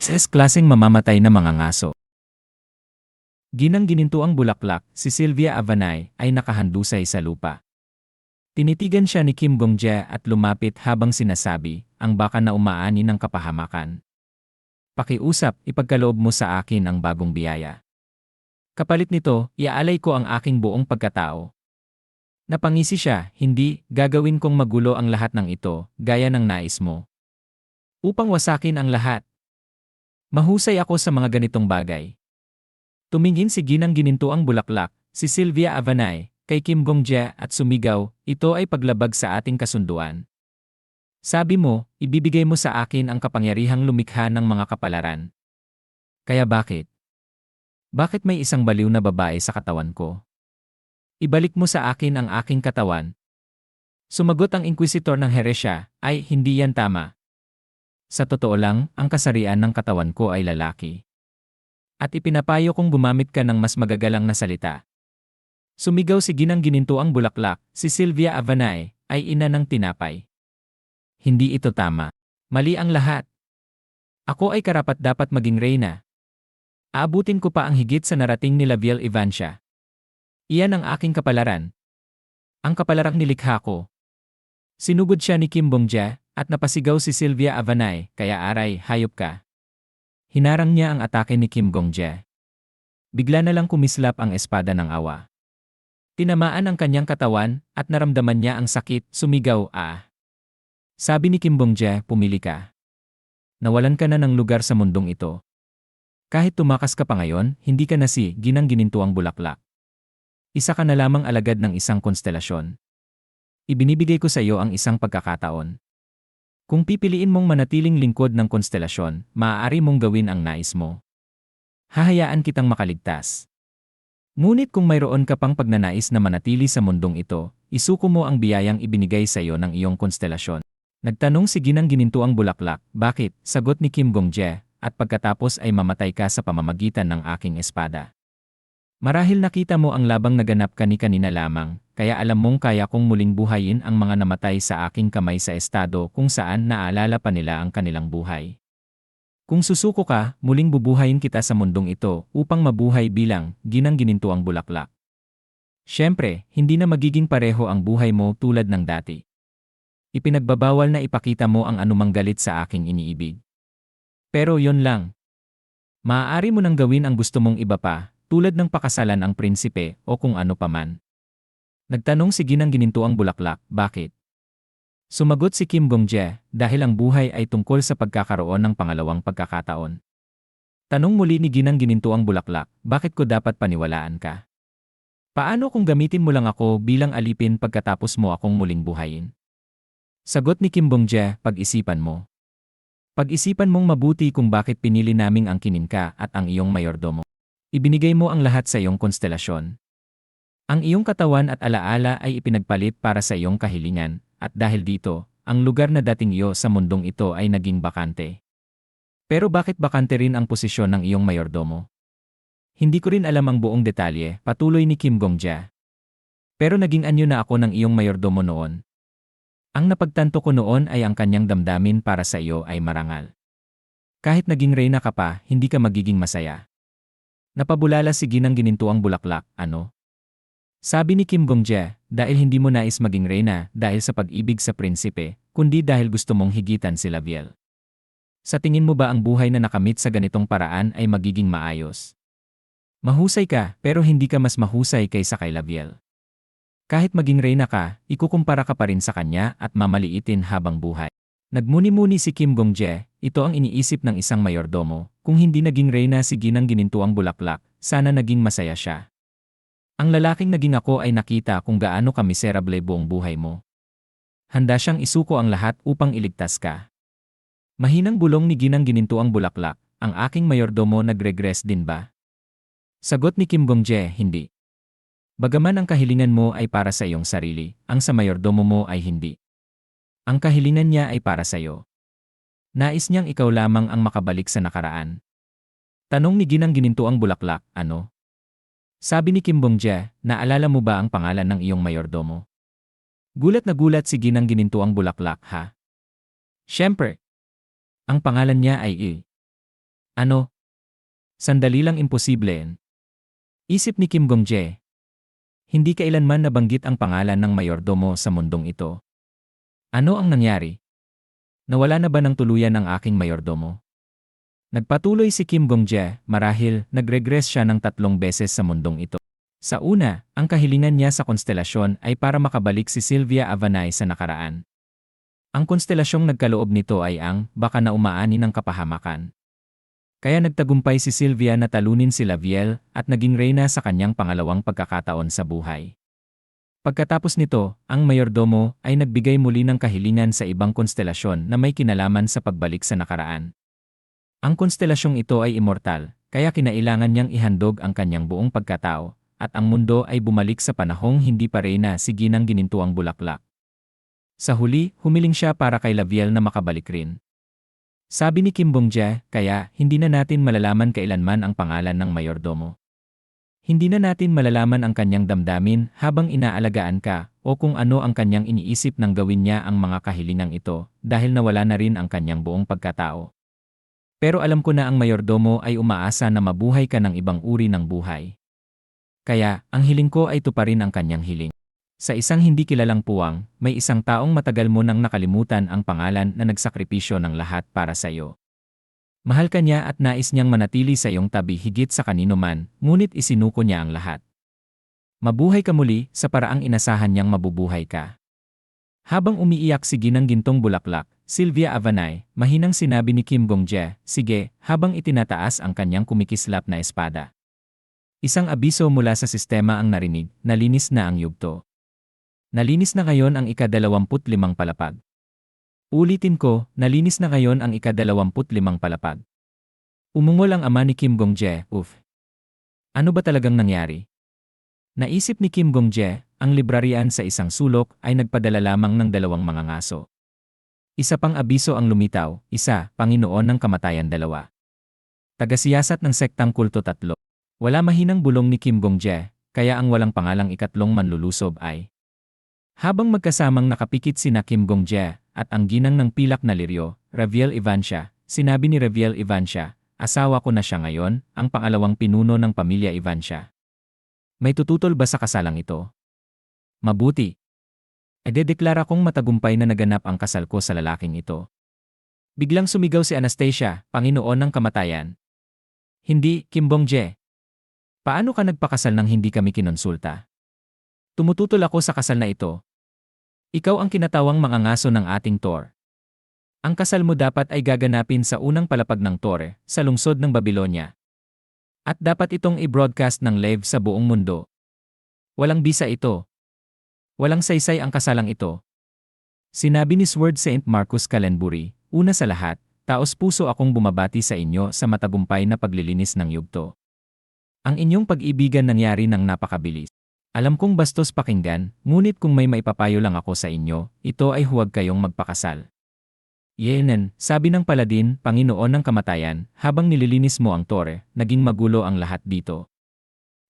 Klaseng mamamatay na mga ngaso. Ginang-gininto ang bulaklak, si Sylvia Avanay ay nakahandusay sa lupa. Tinitigan siya ni Kim Gongjae at lumapit habang sinasabi, ang baka na umaani ng kapahamakan. Pakiusap, ipagkaloob mo sa akin ang bagong biyaya. Kapalit nito, iaalay ko ang aking buong pagkatao. Napangisi siya, hindi, gagawin kong magulo ang lahat ng ito, gaya ng nais mo. Upang wasakin ang lahat. Mahusay ako sa mga ganitong bagay. Tumingin si ginang-gininto ang bulaklak, si Sylvia Avanay, kay Kim Gongjae at sumigaw, ito ay paglabag sa ating kasunduan. Sabi mo, ibibigay mo sa akin ang kapangyarihang lumikha ng mga kapalaran. Kaya bakit? Bakit may isang baliw na babae sa katawan ko? Ibalik mo sa akin ang aking katawan. Sumagot ang inquisitor ng Heresya, ay hindi yan tama. Sa totoo lang, ang kasarian ng katawan ko ay lalaki. At ipinapayo kong gumamit ka ng mas magagalang na salita. Sumigaw si ginang-gininto ang bulaklak, si Sylvia Avanay, ay ina ng tinapay. Hindi ito tama. Mali ang lahat. Ako ay karapat-dapat maging reyna. Aabutin ko pa ang higit sa narating ni Labiel Ivancia. Iyan ang aking kapalaran. Ang kapalarang nilikha ko. Sinugod siya ni Kim Gongjae, at napasigaw si Sylvia Avanay, kaya aray, hayop ka. Hinarang niya ang atake ni Kim Gongjae. Bigla na lang kumislap ang espada ng awa. Tinamaan ang kanyang katawan, at naramdaman niya ang sakit, sumigaw, ah. Sabi ni Kim Gongjae, pumili ka. Nawalan ka na ng lugar sa mundong ito. Kahit tumakas ka pa ngayon, hindi ka na si ginang-gininto ang bulaklak. Isa ka na lamang alagad ng isang konstelasyon. Ibinibigay ko sa iyo ang isang pagkakataon. Kung pipiliin mong manatiling lingkod ng konstelasyon, maaari mong gawin ang nais mo. Hahayaan kitang makaligtas. Ngunit kung mayroon ka pang pagnanais na manatili sa mundong ito, isuko mo ang biyayang ibinigay sa iyo ng iyong konstelasyon. Nagtanong si ginang-gininto ang bulaklak, bakit? Sagot ni Kim Gongjae, at pagkatapos ay mamatay ka sa pamamagitan ng aking espada. Marahil nakita mo ang labang naganap kanina lamang, kaya alam mong kaya kong muling buhayin ang mga namatay sa aking kamay sa estado kung saan naalala pa nila ang kanilang buhay. Kung susuko ka, muling bubuhayin kita sa mundong ito upang mabuhay bilang ginang-gininto ang bulaklak. Siyempre, hindi na magiging pareho ang buhay mo tulad ng dati. Ipinagbabawal na ipakita mo ang anumang galit sa aking iniibig. Pero yon lang. Maaari mo nang gawin ang gusto mong iba pa, tulad ng pakasalan ang prinsipe o kung ano paman. Nagtanong si ginang-gininto ang bulaklak, bakit? Sumagot si Kim Gongjae, dahil ang buhay ay tungkol sa pagkakaroon ng pangalawang pagkakataon. Tanong muli ni ginang-gininto ang bulaklak, bakit ko dapat paniwalaan ka? Paano kung gamitin mo lang ako bilang alipin pagkatapos mo akong muling buhayin? Sagot ni Kim Gongjae, pag-isipan mo. Pag-isipan mong mabuti kung bakit pinili naming angkinin ka at ang iyong mayordomo. Ibinigay mo ang lahat sa iyong konstelasyon. Ang iyong katawan at alaala ay ipinagpalit para sa iyong kahilingan, at dahil dito, ang lugar na dating iyo sa mundong ito ay naging bakante. Pero bakit bakante rin ang posisyon ng iyong mayordomo? Hindi ko rin alam ang buong detalye, patuloy ni Kim Gongjae. Pero naging anyo na ako ng iyong mayordomo noon. Ang napagtanto ko noon ay ang kanyang damdamin para sa iyo ay marangal. Kahit naging reyna ka pa, hindi ka magiging masaya. Napabulala si ginang-gininto ang bulaklak, ano? Sabi ni Kim Gongjae, dahil hindi mo nais maging reyna dahil sa pag-ibig sa prinsipe, kundi dahil gusto mong higitan si Labiel. Sa tingin mo ba ang buhay na nakamit sa ganitong paraan ay magiging maayos? Mahusay ka, pero hindi ka mas mahusay kaysa kay Labiel. Kahit maging reyna ka, ikukumpara ka pa rin sa kanya at mamaliitin habang buhay. Nagmuni-muni si Kim Gongjae, ito ang iniisip ng isang mayordomo, kung hindi naging reyna si ginang-gininto ang bulaklak, sana naging masaya siya. Ang lalaking naging ako ay nakita kung gaano ka miserable buong buhay mo. Handa siyang isuko ang lahat upang iligtas ka. Mahinang bulong ni ginang-gininto ang bulaklak, ang aking mayordomo nagregress din ba? Sagot ni Kim Gongjae, hindi. Bagaman ang kahilingan mo ay para sa iyong sarili, ang sa mayordomo mo ay hindi. Ang kahilingan niya ay para sa iyo. Nais niyang ikaw lamang ang makabalik sa nakaraan. Tanong ni ginang-gininto ang bulaklak, ano? Sabi ni Kim Gongjae, naalala mo ba ang pangalan ng iyong mayordomo? Gulat na gulat si ginang-gininto ang bulaklak, ha? Siyempre. Ang pangalan niya ay Ano? Sandali lang, imposible. Isip ni Kim Gong-jae. Hindi kailanman nabanggit ang pangalan ng mayordomo sa mundong ito. Ano ang nangyari? Nawala na ba ng tuluyan ang aking mayordomo? Nagpatuloy si Kim Gong-jae, marahil nagregress siya ng 3 beses sa mundong ito. Sa una, ang kahilingan niya sa konstelasyon ay para makabalik si Sylvia Avanay sa nakaraan. Ang konstelasyong nagkaloob nito ay ang baka na umaani ng kapahamakan. Kaya nagtagumpay si Sylvia na talunin si Laviel at naging reyna sa kanyang pangalawang pagkakataon sa buhay. Pagkatapos nito, ang mayordomo ay nagbigay muli ng kahilingan sa ibang konstelasyon na may kinalaman sa pagbalik sa nakaraan. Ang konstelasyong ito ay immortal, kaya kinailangan niyang ihandog ang kanyang buong pagkatao, at ang mundo ay bumalik sa panahong hindi pa reyna si Ginang Ginintuang Bulaklak. Sa huli, humiling siya para kay Laviel na makabalik rin. Sabi ni Kim Gong-jae, kaya hindi na natin malalaman kailanman ang pangalan ng mayordomo. Hindi na natin malalaman ang kanyang damdamin habang inaalagaan ka o kung ano ang kanyang iniisip nang gawin niya ang mga kahilingang ito dahil nawala na rin ang kanyang buong pagkatao. Pero alam ko na ang mayordomo ay umaasa na mabuhay ka ng ibang uri ng buhay. Kaya, ang hiling ko ay tuparin ang kanyang hiling. Sa isang hindi kilalang puwang, may isang taong matagal mo nang nakalimutan ang pangalan na nagsakripisyo ng lahat para sa iyo. Mahal ka niya at nais niyang manatili sa iyong tabi higit sa kanino man, ngunit isinuko niya ang lahat. Mabuhay ka muli sa paraang inasahan niyang mabubuhay ka. Habang umiiyak si Ginang Gintong Bulaklak, Sylvia Avanay, mahinang sinabi ni Kim Gong-jae, sige, habang itinataas ang kanyang kumikislap na espada. Isang abiso mula sa sistema ang narinig, nalinis na ang yugto. Nalinis na ngayon ang ika-25 palapag. Ulitin ko, nalinis na ngayon ang ika-25 palapag. Umungol ang ama ni Kim Gong-jae, Ano ba talagang nangyari? Naisip ni Kim Gong-jae, ang librarian sa isang sulok ay nagpadala lamang ng 2 mga ngaso. Isa pang abiso ang lumitaw, isa, Panginoon ng Kamatayan 2. Tagasiyasat ng sektang kulto 3. Wala mahinang bulong ni Kim Gong-jae, kaya ang walang pangalang ikatlong manlulusob ay. Habang magkasamang nakapikit sina Kim Gong-jae at ang ginang ng pilak na liryo, Raviel Ivancia, sinabi ni Raviel Ivancia, asawa ko na siya ngayon, ang pangalawang pinuno ng pamilya Ivancia. May tututol ba sa kasalang ito? Mabuti. Idedeklara kong matagumpay na naganap ang kasal ko sa lalaking ito. Biglang sumigaw si Anastasia, Panginoon ng Kamatayan. Hindi, Kim Gong-jae. Paano ka nagpakasal nang hindi kami kinonsulta? Tumututol ako sa kasal na ito. Ikaw ang kinatawang mga ngaso ng ating Tor. Ang kasal mo dapat ay gaganapin sa unang palapag ng Tor, sa lungsod ng Babylonia. At dapat itong i-broadcast ng live sa buong mundo. Walang bisa ito. Walang saysay ang kasalang ito. Sinabi ni Sword St. Marcus Kalenbury, una sa lahat, taos puso akong bumabati sa inyo sa matagumpay na paglilinis ng yugto. Ang inyong pag-ibigan nangyari ng napakabilis. Alam kong bastos pakinggan, ngunit kung may maipapayo lang ako sa inyo, ito ay huwag kayong magpakasal. Yenen, sabi ng paladin, Panginoon ng Kamatayan, habang nililinis mo ang tore, naging magulo ang lahat dito.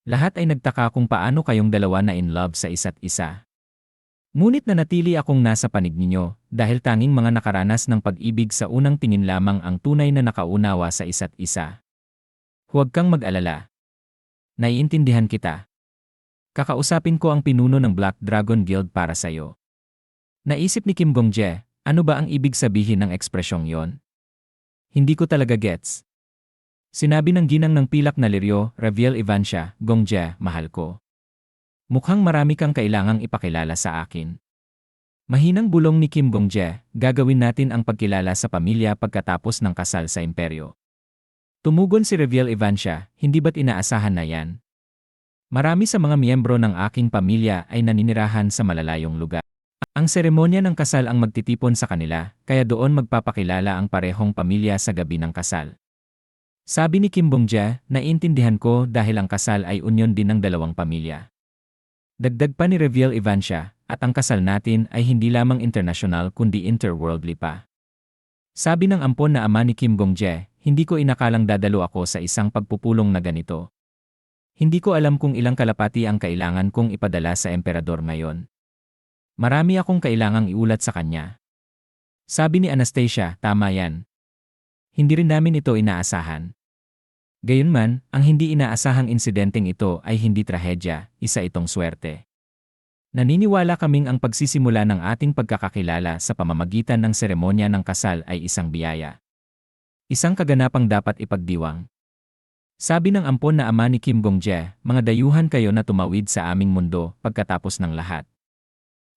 Lahat ay nagtaka kung paano kayong dalawa na in love sa isa't isa. Ngunit nanatili akong nasa panig ninyo, dahil tanging mga nakaranas ng pag-ibig sa unang tingin lamang ang tunay na nakaunawa sa isa't isa. Huwag kang mag-alala. Naiintindihan kita. Kakausapin ko ang pinuno ng Black Dragon Guild para sa'yo. Naisip ni Kim Gong-jae, ano ba ang ibig sabihin ng ekspresyong yon? Hindi ko talaga gets. Sinabi ng ginang ng pilak na liryo, Raviel Ivancia, Gong-jae, mahal ko. Mukhang marami kang kailangang ipakilala sa akin. Mahinang bulong ni Kim Gong-jae, gagawin natin ang pagkilala sa pamilya pagkatapos ng kasal sa imperyo. Tumugon si Raviel Ivancia, hindi ba't inaasahan na yan? Marami sa mga miyembro ng aking pamilya ay naninirahan sa malalayong lugar. Ang seremonya ng kasal ang magtitipon sa kanila, kaya doon magpapakilala ang parehong pamilya sa gabi ng kasal. Sabi ni Kim Gong-jae, naiintindihan ko dahil ang kasal ay unyon din ng 2 pamilya. Dagdag pa ni Raviel Ivancia, at ang kasal natin ay hindi lamang international kundi interworldly pa. Sabi ng ampon na ama ni Kim Gong-jae, hindi ko inakalang dadalo ako sa isang pagpupulong na ganito. Hindi ko alam kung ilang kalapati ang kailangan kong ipadala sa emperador ngayon. Marami akong kailangang iulat sa kanya. Sabi ni Anastasia, tama yan. Hindi rin namin ito inaasahan. Gayunman, ang hindi inaasahang insidenteng ito ay hindi trahedya, isa itong swerte. Naniniwala kaming ang pagsisimula ng ating pagkakakilala sa pamamagitan ng seremonya ng kasal ay isang biyaya. Isang kaganapang dapat ipagdiwang. Sabi ng ampon na ama ni Kim Gong-jae, mga dayuhan kayo na tumawid sa aming mundo pagkatapos ng lahat.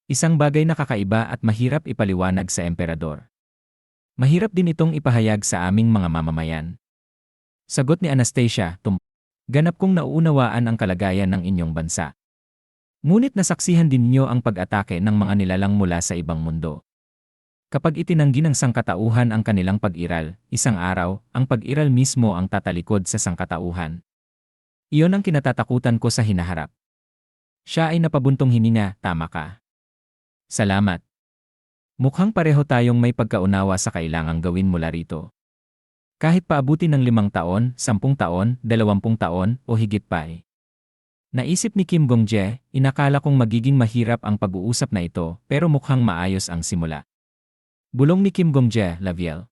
Isang bagay na kakaiba at mahirap ipaliwanag sa emperador. Mahirap din itong ipahayag sa aming mga mamamayan. Sagot ni Anastasia, ganap kong nauunawaan ang kalagayan ng inyong bansa. Ngunit nasaksihan din niyo ang pag-atake ng mga nilalang mula sa ibang mundo. Kapag itinanggi ng sangkatauhan ang kanilang pag-iral, isang araw, ang pag-iral mismo ang tatalikod sa sangkatauhan. Iyon ang kinatatakutan ko sa hinaharap. Siya ay napabuntong hininga, tama ka. Salamat. Mukhang pareho tayong may pagkaunawa sa kailangang gawin mula rito. Kahit paabuti ng 5 taon, 10 taon, 20 taon, o higit pa eh. Naisip ni Kim Gong-jae, inakala kong magiging mahirap ang pag-uusap na ito pero mukhang maayos ang simula. Bulong ni Kim Gong-jae, Laviel.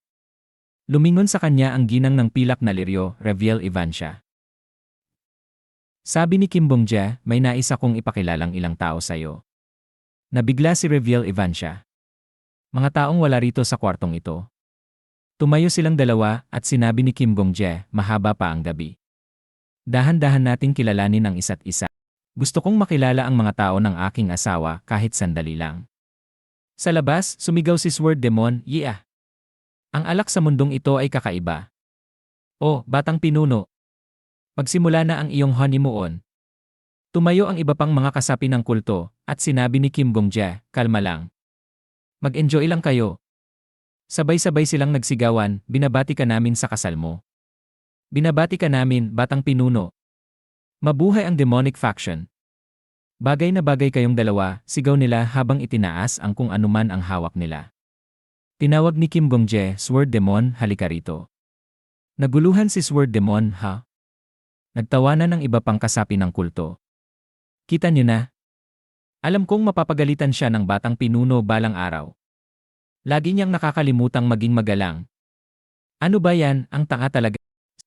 Lumingon sa kanya ang ginang ng pilak na liryo, Reviel Ivansha. Sabi ni Kim Gong-jae, may nais akong ipakilalang ilang tao sa'yo. Nabigla si Reviel Ivansha. Mga taong wala rito sa kwartong ito. Tumayo silang dalawa at sinabi ni Kim Gong-jae, mahaba pa ang gabi. Dahan-dahan nating kilalanin ang isa't isa. Gusto kong makilala ang mga tao ng aking asawa kahit sandali lang. Sa labas, sumigaw si Sword Demon, yeah. Ang alak sa mundong ito ay kakaiba. Oh, batang pinuno. Magsimula na ang iyong honeymoon. Tumayo ang iba pang mga kasapi ng kulto at sinabi ni Kim Gong-jae, kalma lang. Mag-enjoy lang kayo. Sabay-sabay silang nagsigawan, binabati ka namin sa kasal mo. Binabati ka namin, batang pinuno. Mabuhay ang demonic faction. Bagay na bagay kayong dalawa, sigaw nila habang itinaas ang kung anuman ang hawak nila. Tinawag ni Kim Gong-jae, Sword Demon, halika rito. Naguluhan si Sword Demon, ha? Nagtawanan ng iba pang kasapi ng kulto. Kita niyo na? Alam kong mapapagalitan siya ng batang pinuno balang araw. Lagi niyang nakakalimutang maging magalang. Ano ba yan, ang tanga talaga?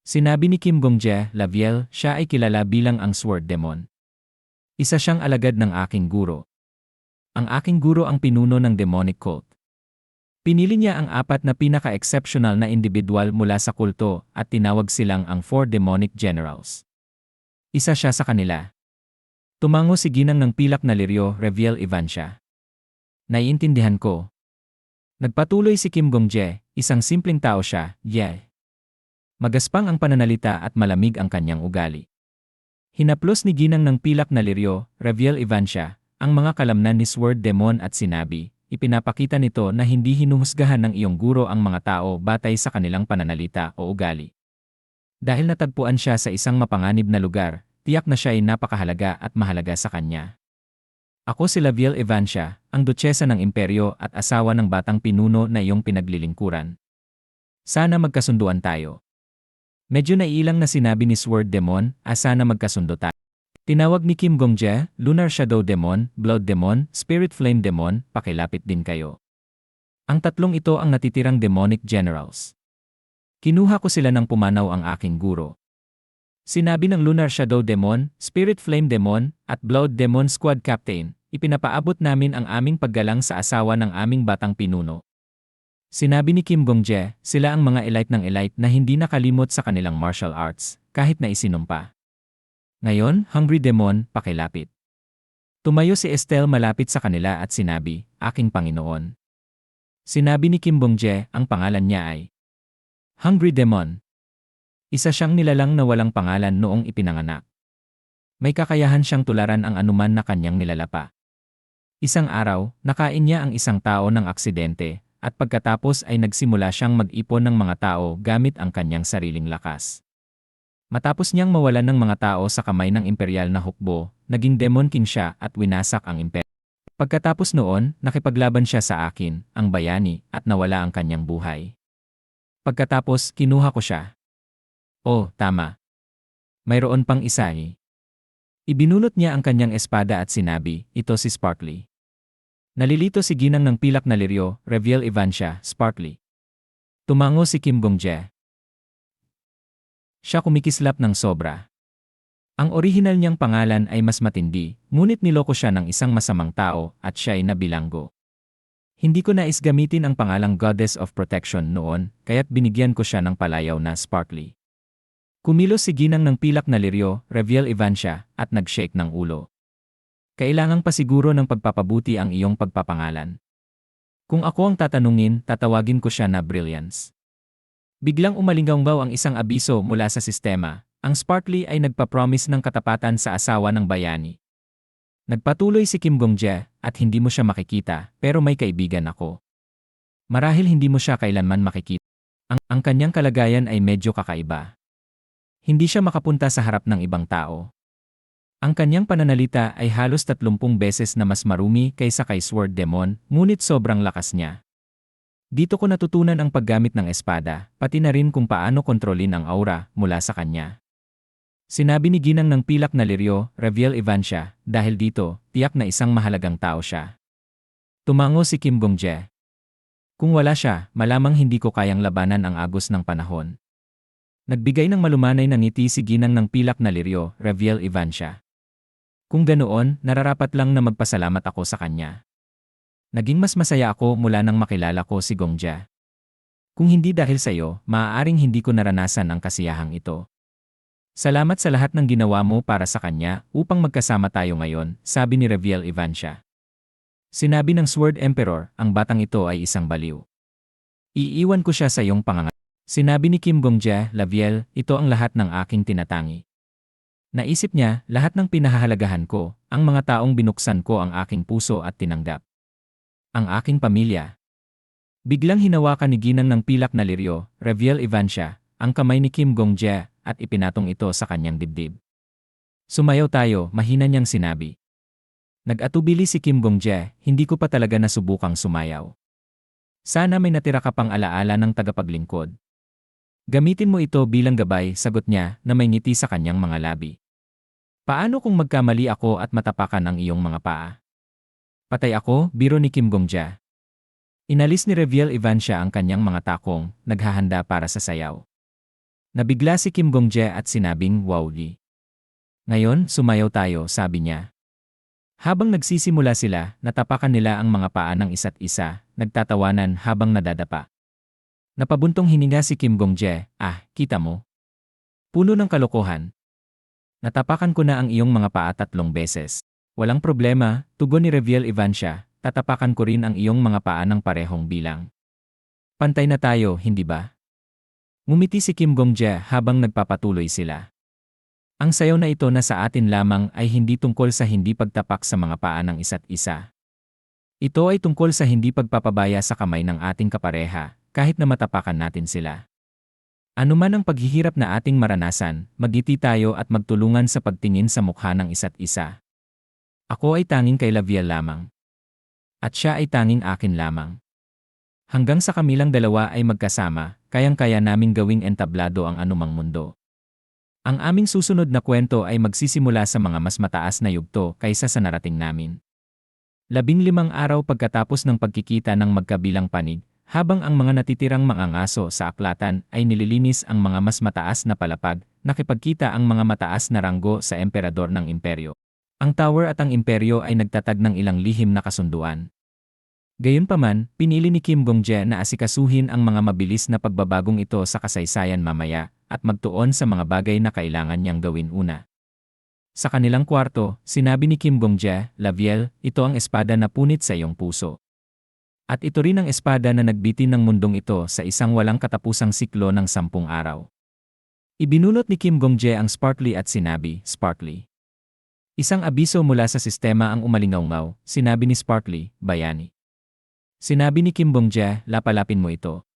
Sinabi ni Kim Gong-jae, Laviel, siya ay kilala bilang ang Sword Demon. Isa siyang alagad ng aking guro. Ang aking guro ang pinuno ng demonic cult. Pinili niya ang 4 na pinaka-exceptional na individual mula sa kulto at tinawag silang ang 4 demonic generals. Isa siya sa kanila. Tumango si ginang ng pilak na liryo, Reviel Ivansha. Naiintindihan ko. Nagpatuloy si Kim Gong-jae, isang simpleng tao siya, yeah. Magaspang ang pananalita at malamig ang kanyang ugali. Hinaplos ni ginang ng pilak na liryo, Reviel Ivansha, ang mga kalamnan ni Sword Demon at sinabi, ipinapakita nito na hindi hinuhusgahan ng iyong guro ang mga tao batay sa kanilang pananalita o ugali. Dahil natagpuan siya sa isang mapanganib na lugar, tiyak na siya ay napakahalaga at mahalaga sa kanya. Ako si Laviel Ivansha, ang dutsesa ng imperyo at asawa ng batang pinuno na iyong pinaglilingkuran. Sana magkasunduan tayo. Medyo naiilang na sinabi ni Sword Demon, sana magkasundo tayo. Tinawag ni Kim Gong-jae, Lunar Shadow Demon, Blood Demon, Spirit Flame Demon, pakilapit din kayo. Ang tatlong ito ang natitirang demonic generals. Kinuha ko sila ng pumanaw ang aking guro. Sinabi ng Lunar Shadow Demon, Spirit Flame Demon, at Blood Demon Squad Captain, ipinapaabot namin ang aming paggalang sa asawa ng aming batang pinuno. Sinabi ni Kim Gong-jae, sila ang mga elite ng elite na hindi nakalimot sa kanilang martial arts, kahit na isinumpa. Ngayon, Hungry Demon, pakilapit. Tumayo si Estelle malapit sa kanila at sinabi, aking Panginoon. Sinabi ni Kim Gong-jae, ang pangalan niya ay Hungry Demon. Isa siyang nilalang na walang pangalan noong ipinanganak. May kakayahan siyang tularan ang anuman na kanyang nilalapa. Isang araw, nakain niya ang isang tao ng aksidente, at pagkatapos ay nagsimula siyang mag-ipon ng mga tao gamit ang kanyang sariling lakas. Matapos niyang mawalan ng mga tao sa kamay ng imperial na hukbo, naging Demon King siya at winasak ang imperyo. Pagkatapos noon, nakipaglaban siya sa akin, ang bayani, at nawala ang kanyang buhay. Pagkatapos, kinuha ko siya. Oh, tama. Mayroon pang isa eh. Ibinulot niya ang kanyang espada at sinabi, ito si Sparkly. Nalilito si ginang ng pilak na liryo, Reviel Ivansha, Sparkly. Tumango si Kim Gong-jae. Siya kumikislap ng sobra. Ang orihinal niyang pangalan ay mas matindi, ngunit niloko siya ng isang masamang tao at siya ay nabilanggo. Hindi ko nais gamitin ang pangalang Goddess of Protection noon, kaya't binigyan ko siya ng palayaw na Sparkly. Kumilos si Ginang ng pilak na liryo, Reviel Evancia, at nag-shake ng ulo. Kailangang pasiguro ng pagpapabuti ang iyong pagpapangalan. Kung ako ang tatanungin, tatawagin ko siya na Brilliance. Biglang umalinggaw ang isang abiso mula sa sistema. Ang Sparkly ay nagpapromise ng katapatan sa asawa ng bayani. Nagpatuloy si Kim Gongjae at hindi mo siya makikita pero may kaibigan ako. Marahil hindi mo siya kailanman makikita. Ang kanyang kalagayan ay medyo kakaiba. Hindi siya makapunta sa harap ng ibang tao. Ang kanyang pananalita ay halos 30 beses na mas marumi kaysa kay Sword Demon, ngunit sobrang lakas niya. Dito ko natutunan ang paggamit ng espada, pati na rin kung paano kontrolin ang aura mula sa kanya. Sinabi ni Ginang ng pilak na liryo, Reviel Evancia, dahil dito, tiyak na isang mahalagang tao siya. Tumango si Kim Gongjae. Kung wala siya, malamang hindi ko kayang labanan ang agos ng panahon. Nagbigay ng malumanay na ngiti si Ginang ng pilak na liryo, Reviel Evancia. Kung ganoon, nararapat lang na magpasalamat ako sa kanya. Naging mas masaya ako mula nang makilala ko si Gongjae. Kung hindi dahil sa iyo, maaaring hindi ko naranasan ang kasiyahang ito. Salamat sa lahat ng ginawa mo para sa kanya upang magkasama tayo ngayon, sabi ni Reviel Evancia. Sinabi ng Sword Emperor, ang batang ito ay isang baliw. Iiwan ko siya sa iyong pangangalan. Sinabi ni Kim Gongjae, Laviel, ito ang lahat ng aking tinatangi. Naisip niya, lahat ng pinahahalagahan ko, ang mga taong binuksan ko ang aking puso at tinanggap. Ang aking pamilya. Biglang hinawakan ni Ginang ng pilak na liryo, Reviel Evancia, ang kamay ni Kim Gongjae, at ipinatong ito sa kanyang dibdib. Sumayaw tayo, mahina niyang sinabi. Nag-atubili si Kim Gongjae, hindi ko pa talaga nasubukang sumayaw. Sana may natira ka pang alaala ng tagapaglingkod. Gamitin mo ito bilang gabay, sagot niya na may ngiti sa kanyang mga labi. Paano kung magkamali ako at matapakan ang iyong mga paa? Patay ako, biro ni Kim Gongjae. Inalis ni Reviel Evancia ang kanyang mga takong, naghahanda para sa sayaw. Nabigla si Kim Gongjae at sinabing, Wowly. Ngayon, sumayaw tayo, sabi niya. Habang nagsisimula sila, natapakan nila ang mga paa ng isa't isa, nagtatawanan habang nadadapa. Napabuntong hininga si Kim Gongjae, kita mo? Puno ng kalokohan. Natapakan ko na ang iyong mga paa 3 beses. Walang problema, tugon ni Reviel Evancia, tatapakan ko rin ang iyong mga paa ng parehong bilang. Pantay na tayo, hindi ba? Ngumiti si Kim Gongjae habang nagpapatuloy sila. Ang sayaw na ito na sa atin lamang ay hindi tungkol sa hindi pagtapak sa mga paa ng isa't isa. Ito ay tungkol sa hindi pagpapabaya sa kamay ng ating kapareha, kahit na matapakan natin sila. Ano man ang paghihirap na ating maranasan, magiti tayo at magtulungan sa pagtingin sa mukha ng isa't isa. Ako ay tanging kay Laviel lamang. At siya ay tanging akin lamang. Hanggang sa kamilang dalawa ay magkasama, kayang-kaya naming gawing entablado ang anumang mundo. Ang aming susunod na kwento ay magsisimula sa mga mas mataas na yugto kaysa sa narating namin. 15 araw pagkatapos ng pagkikita ng magkabilang panig, habang ang mga natitirang mga ngaso sa aklatan ay nililinis ang mga mas mataas na palapag, nakipagkita ang mga mataas na ranggo sa emperador ng imperyo. Ang tower at ang imperyo ay nagtatag ng ilang lihim na kasunduan. Gayunpaman, pinili ni Kim Gongjae na asikasuhin ang mga mabilis na pagbabagong ito sa kasaysayan mamaya at magtuon sa mga bagay na kailangan niyang gawin una. Sa kanilang kwarto, sinabi ni Kim Gongjae, Laviel, ito ang espada na punit sa iyong puso. At ito rin ang espada na nagbitin ng mundong ito sa isang walang katapusang siklo ng 10 araw. Ibinunot ni Kim Gongjae ang Sparkly at sinabi, Sparkly. Isang abiso mula sa sistema ang umalingaw-ngaw, sinabi ni Sparkly, bayani. Sinabi ni Kim Gongjae, lapalapin mo ito.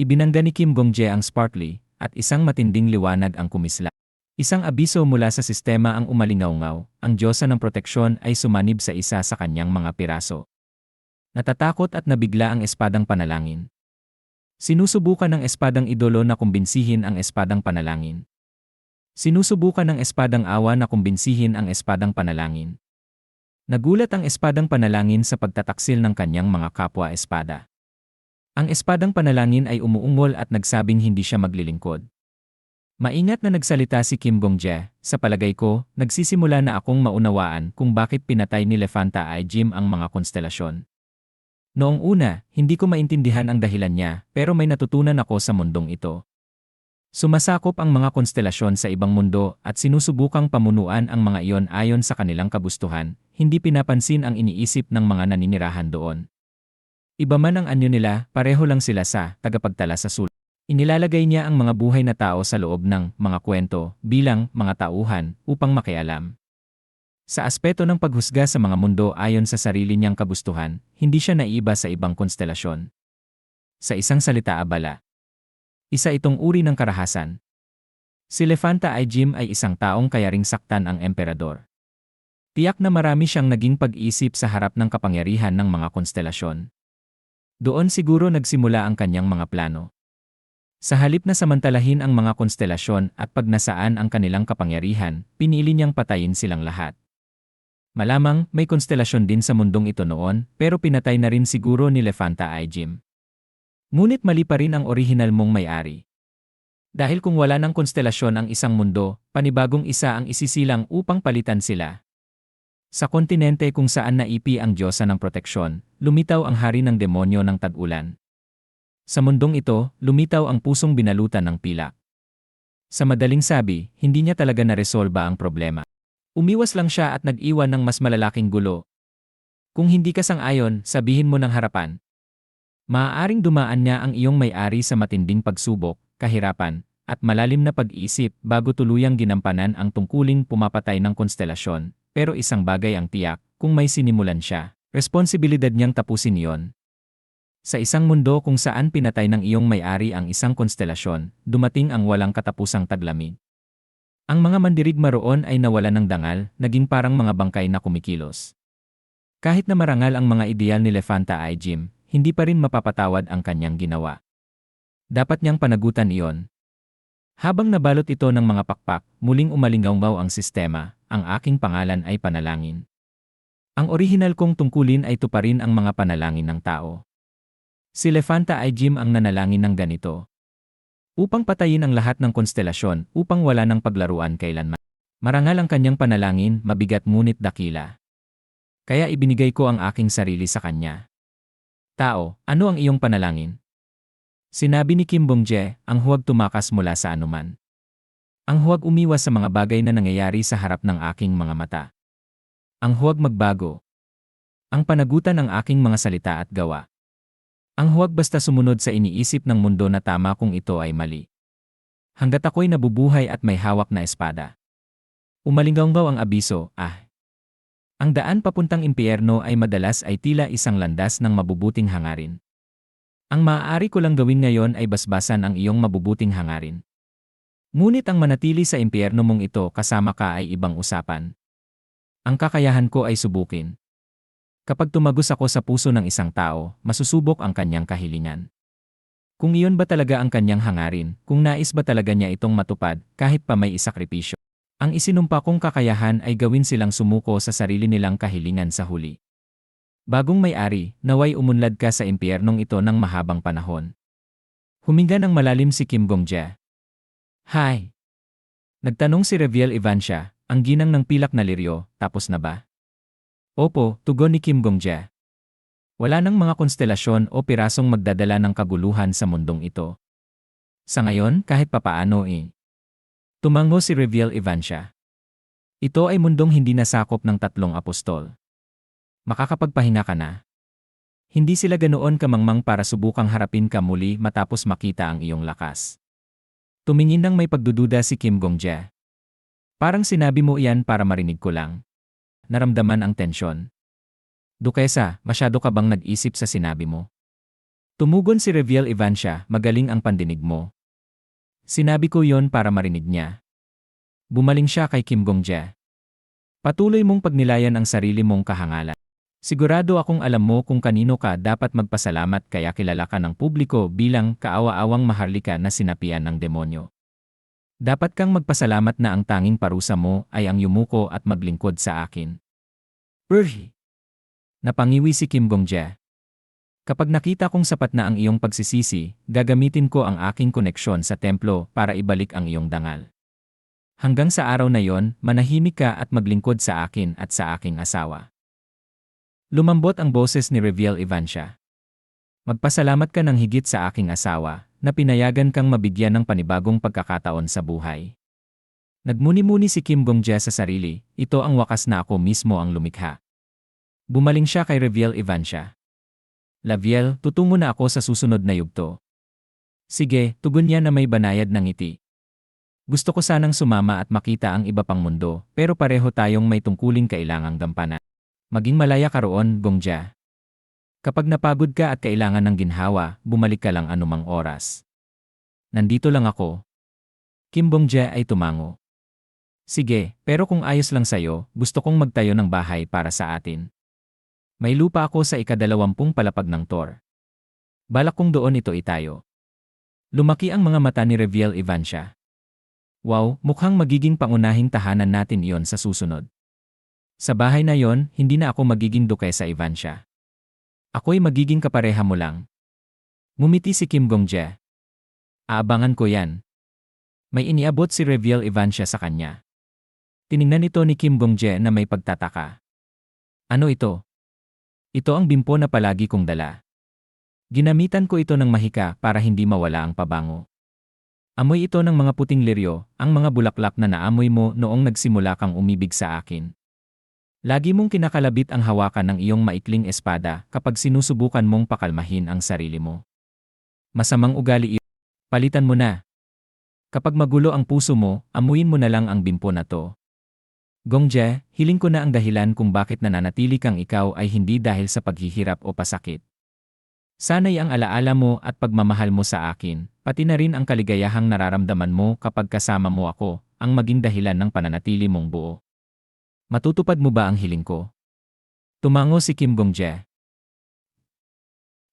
Ibinangga ni Kim Gongjae ang Sparkly, at isang matinding liwanag ang kumisla. Isang abiso mula sa sistema ang umalingaw-ngaw, ang diyosa ng proteksyon ay sumanib sa isa sa kanyang mga piraso. Natatakot at nabigla ang espadang panalangin. Sinusubukan ng espadang idolo na kumbinsihin ang espadang panalangin. Sinusubukan ng espadang awa na kumbinsihin ang espadang panalangin. Nagulat ang espadang panalangin sa pagtataksil ng kanyang mga kapwa-espada. Ang espadang panalangin ay umuungol at nagsabing hindi siya maglilingkod. Maingat na nagsalita si Kim Gong-jae, sa palagay ko, nagsisimula na akong maunawaan kung bakit pinatay ni Lefanta ay Jim ang mga konstelasyon. Noong una, hindi ko maintindihan ang dahilan niya, pero may natutunan ako sa mundong ito. Sumasakop ang mga konstelasyon sa ibang mundo at sinusubukang pamunuan ang mga iyon ayon sa kanilang kagustuhan, hindi pinapansin ang iniisip ng mga naninirahan doon. Iba man ang anyo nila, pareho lang sila sa tagapagtala sa sulok. Inilalagay niya ang mga buhay na tao sa loob ng mga kwento bilang mga tauhan upang makialam. Sa aspeto ng paghusga sa mga mundo ayon sa sarili niyang kagustuhan, hindi siya naiiba sa ibang konstelasyon. Sa isang salita abala, isa itong uri ng karahasan. Si Lefanta ay Jim ay isang taong kaya ring saktan ang emperador. Tiyak na marami siyang naging pag-isip sa harap ng kapangyarihan ng mga konstelasyon. Doon siguro nagsimula ang kanyang mga plano. Sa halip na samantalahin ang mga konstelasyon at pagnasaan ang kanilang kapangyarihan, pinili niyang patayin silang lahat. Malamang may konstelasyon din sa mundong ito noon, pero pinatay na rin siguro ni Lefanta ay Jim. Ngunit mali pa rin ang orihinal mong may-ari. Dahil kung wala ng konstelasyon ang isang mundo, panibagong isa ang isisilang upang palitan sila. Sa kontinente kung saan naipi ang diyosa ng proteksyon, lumitaw ang hari ng demonyo ng tag-ulan. Sa mundong ito, lumitaw ang pusong binalutan ng pilak. Sa madaling sabi, hindi niya talaga naresolba ang problema. Umiwas lang siya at nag-iwan ng mas malalaking gulo. Kung hindi ka sang-ayon, sabihin mo ng harapan. Maaaring dumaan niya ang iyong may-ari sa matinding pagsubok, kahirapan, at malalim na pag-iisip bago tuluyang ginampanan ang tungkuling pumapatay ng konstelasyon. Pero isang bagay ang tiyak, kung may sinimulan siya, responsibilidad niyang tapusin iyon. Sa isang mundo kung saan pinatay ng iyong may-ari ang isang konstelasyon, dumating ang walang katapusang taglamig. Ang mga mandirigma roon ay nawalan ng dangal, naging parang mga bangkay na kumikilos. Kahit na marangal ang mga ideal ni Lefanta ay Jim, hindi pa rin mapapatawad ang kanyang ginawa. Dapat niyang panagutan iyon. Habang nabalot ito ng mga pakpak, muling umalingaw ang sistema, ang aking pangalan ay panalangin. Ang orihinal kong tungkulin ay tuparin ang mga panalangin ng tao. Si Lefanta ay Jim ang nanalangin ng ganito. Upang patayin ang lahat ng konstelasyon, upang wala ng paglaruan kailanman. Marangal ang kanyang panalangin, mabigat ngunit dakila. Kaya ibinigay ko ang aking sarili sa kanya. Tao, ano ang iyong panalangin? Sinabi ni Kim Gong-jae, ang huwag tumakas mula sa anuman. Ang huwag umiwas sa mga bagay na nangyayari sa harap ng aking mga mata. Ang huwag magbago. Ang panagutan ng aking mga salita at gawa. Ang huwag basta sumunod sa iniisip ng mundo na tama kung ito ay mali. Hanggat ako'y nabubuhay at may hawak na espada. Umalinggaw ang abiso, Ang daan papuntang impyerno ay madalas ay tila isang landas ng mabubuting hangarin. Ang maaari ko lang gawin ngayon ay basbasan ang iyong mabubuting hangarin. Ngunit ang manatili sa impyerno mong ito kasama ka ay ibang usapan. Ang kakayahan ko ay subukin. Kapag tumagos ako sa puso ng isang tao, masusubok ang kanyang kahilingan. Kung iyon ba talaga ang kanyang hangarin, kung nais ba talaga niya itong matupad, kahit pa may isakripisyo. Ang isinumpa kong kakayahan ay gawin silang sumuko sa sarili nilang kahilingan sa huli. Bagong may-ari, naway umunlad ka sa impyernong ito ng mahabang panahon. Huminga ng malalim si Kim Gong-jae. Hi! Nagtanong si Reviel Ivancia, ang ginang ng pilak na liryo, tapos na ba? Opo, tugon ni Kim Gong-jae. Wala nang mga konstelasyon o pirasong magdadala ng kaguluhan sa mundong ito. Sa ngayon, kahit papaano Tumango si Reviel Ivancia. Ito ay mundong hindi nasakop ng 3 apostol. Makakapagpahinga ka na. Hindi sila ganoon kamangmang para subukang harapin ka muli matapos makita ang iyong lakas. Tumingin ng may pagdududa si Kim Gong-jae. Parang sinabi mo iyan para marinig ko lang. Naramdaman ang tensyon. Dukesa, masyado ka bang nag-isip sa sinabi mo? Tumugon si Reviel Ivancia, magaling ang pandinig mo. Sinabi ko yon para marinig niya. Bumaling siya kay Kim Gong-jae. Patuloy mong pagnilayan ang sarili mong kahangalan. Sigurado akong alam mo kung kanino ka dapat magpasalamat kaya kilala ka ng publiko bilang kaawa-awang maharlika na sinapian ng demonyo. Dapat kang magpasalamat na ang tanging parusa mo ay ang yumuko at maglingkod sa akin. Napangiwi si Kim Gong-jae. Kapag nakita kong sapat na ang iyong pagsisisi, gagamitin ko ang aking koneksyon sa templo para ibalik ang iyong dangal. Hanggang sa araw na yon, manahimik ka at maglingkod sa akin at sa aking asawa. Lumambot ang boses ni Reviel Evancia. Magpasalamat ka ng higit sa aking asawa, na pinayagan kang mabigyan ng panibagong pagkakataon sa buhay. Nagmuni-muni si Kim Gong-jae sa sarili, ito ang wakas na ako mismo ang lumikha. Bumaling siya kay Reviel Evancia. Laviel, tutungo na ako sa susunod na yugto. Sige, tugon niya na may banayad ng ngiti. Gusto ko sanang sumama at makita ang iba pang mundo, pero pareho tayong may tungkuling kailangang gampanan. Maging malaya ka roon, Gong-jae. Kapag napagod ka at kailangan ng ginhawa, bumalik ka lang anumang oras. Nandito lang ako. Kim Gong-jae ay tumango. Sige, pero kung ayos lang sa'yo, gusto kong magtayo ng bahay para sa atin. May lupa ako sa ika-20 palapag ng Tor. Balak kong doon ito itayo. Lumaki ang mga mata ni Reviel Evancia. Wow, mukhang magiging pangunahing tahanan natin iyon sa susunod. Sa bahay na yon, hindi na ako magiging Dukesa Evancia. Ako'y magiging kapareha mo lang. Ngumiti si Kim Gong-jae. Aabangan ko yan. May iniabot si Reviel Evancia sa kanya. Tiningnan ito ni Kim Gong-jae na may pagtataka. Ano ito? Ito ang bimpo na palagi kong dala. Ginamitan ko ito ng mahika para hindi mawala ang pabango. Amoy ito ng mga puting liryo, ang mga bulaklak na naamoy mo noong nagsimula kang umibig sa akin. Lagi mong kinakalabit ang hawakan ng iyong maikling espada kapag sinusubukan mong pakalmahin ang sarili mo. Masamang ugali iyon. Palitan mo na. Kapag magulo ang puso mo, amuyin mo na lang ang bimpo na to. Gong-jae, hiling ko na ang dahilan kung bakit nananatili kang ikaw ay hindi dahil sa paghihirap o pasakit. Sana'y ang alaala mo at pagmamahal mo sa akin, pati na rin ang kaligayahang nararamdaman mo kapag kasama mo ako, ang maging dahilan ng pananatili mong buo. Matutupad mo ba ang hiling ko? Tumango si Kim Gong-jae.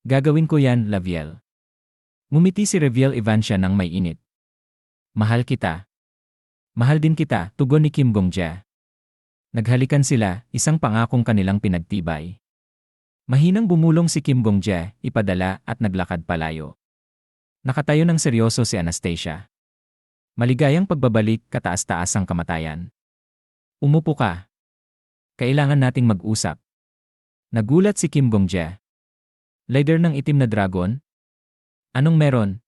Gagawin ko yan, Laviel. Ngumiti si Reviel Evancia ng may init. Mahal kita. Mahal din kita, tugon ni Kim Gong-jae. Naghalikan sila, isang pangakong kanilang pinagtibay. Mahinang bumulong si Kim Gong-jae, ipadala at naglakad palayo. Nakatayo ng seryoso si Anastasia. Maligayang pagbabalik, kataas-taas ang kamatayan. Umupo ka. Kailangan nating mag-usap. Nagulat si Kim Gong-jae. Leader ng itim na dragon? Anong meron?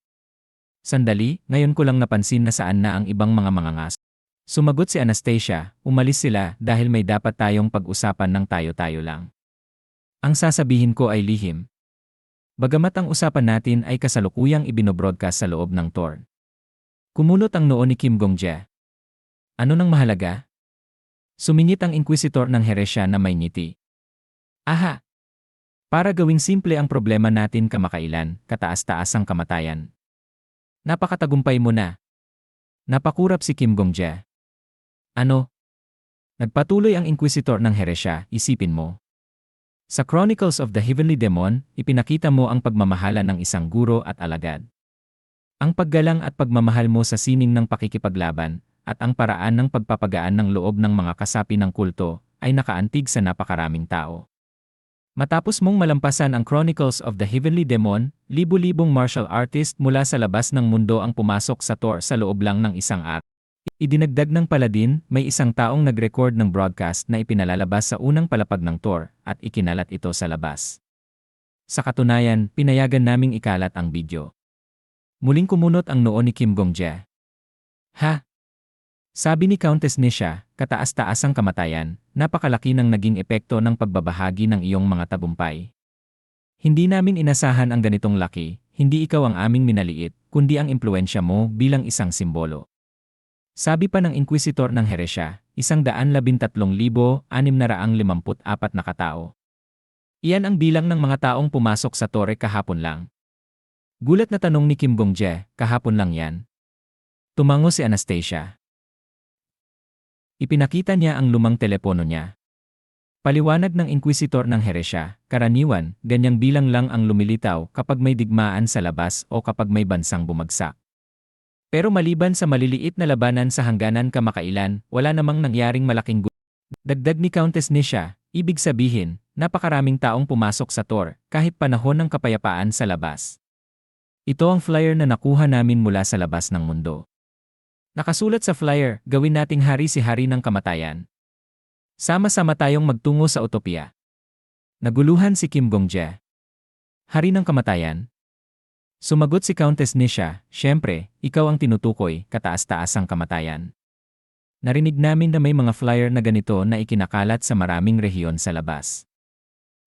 Sandali, ngayon ko lang napansin na saan na ang ibang mga mangangas. Sumagot si Anastasia, umalis sila dahil may dapat tayong pag-usapan ng tayo-tayo lang. Ang sasabihin ko ay lihim. Bagamat ang usapan natin ay kasalukuyang ibinobroadcast sa loob ng Tor. Kumunot ang noo ni Kim Gong-jae. Ano nang mahalaga? Sumingit ang inquisitor ng Heresya na may ngiti. Aha! Para gawing simple ang problema natin kamakailan, kataas-taas ang kamatayan. Napakatagumpay mo na. Napakurap si Kim Gong-jae. Ano? Nagpatuloy ang inquisitor ng Heresya, isipin mo. Sa Chronicles of the Heavenly Demon, ipinakita mo ang pagmamahala ng isang guro at alagad. Ang paggalang at pagmamahal mo sa sining ng pakikipaglaban, at ang paraan ng pagpapagaan ng loob ng mga kasapi ng kulto, ay nakaantig sa napakaraming tao. Matapos mong malampasan ang Chronicles of the Heavenly Demon, libu-libong martial artist mula sa labas ng mundo ang pumasok sa Tor sa loob lang ng isang araw. Idinagdag ng Paladin, may isang taong nag-record ng broadcast na ipinalalabas sa unang palapag ng Tor at ikinalat ito sa labas. Sa katunayan, pinayagan naming ikalat ang video. Muling kumunot ang noo ni Kim Gong-jae. Ha? Sabi ni Countess Nisha, kataas-taas ang kamatayan, napakalaki ng naging epekto ng pagbabahagi ng iyong mga tagumpay. Hindi namin inasahan ang ganitong laki, hindi ikaw ang aming minaliit, kundi ang impluensya mo bilang isang simbolo. Sabi pa ng Inquisitor ng Heresya, 113,654 na katao. Iyan ang bilang ng mga taong pumasok sa Tore kahapon lang. Gulat na tanong ni Kim Gong-jae, kahapon lang yan. Tumango si Anastasia. Ipinakita niya ang lumang telepono niya. Paliwanag ng Inquisitor ng Heresya, karaniwan, ganyang bilang lang ang lumilitaw kapag may digmaan sa labas o kapag may bansang bumagsak. Pero maliban sa maliliit na labanan sa hangganan kamakailan, wala namang nangyaring malaking gulo. Dagdag ni Countess Nisha, ibig sabihin, napakaraming taong pumasok sa tour kahit panahon ng kapayapaan sa labas. Ito ang flyer na nakuha namin mula sa labas ng mundo. Nakasulat sa flyer, gawin nating hari si hari ng kamatayan. Sama-sama tayong magtungo sa utopia. Naguluhan si Kim Gong-jae. Hari ng kamatayan? Sumagot si Countess Nisha, syempre, ikaw ang tinutukoy, kataas-taasang kamatayan. Narinig namin na may mga flyer na ganito na ikinakalat sa maraming rehiyon sa labas.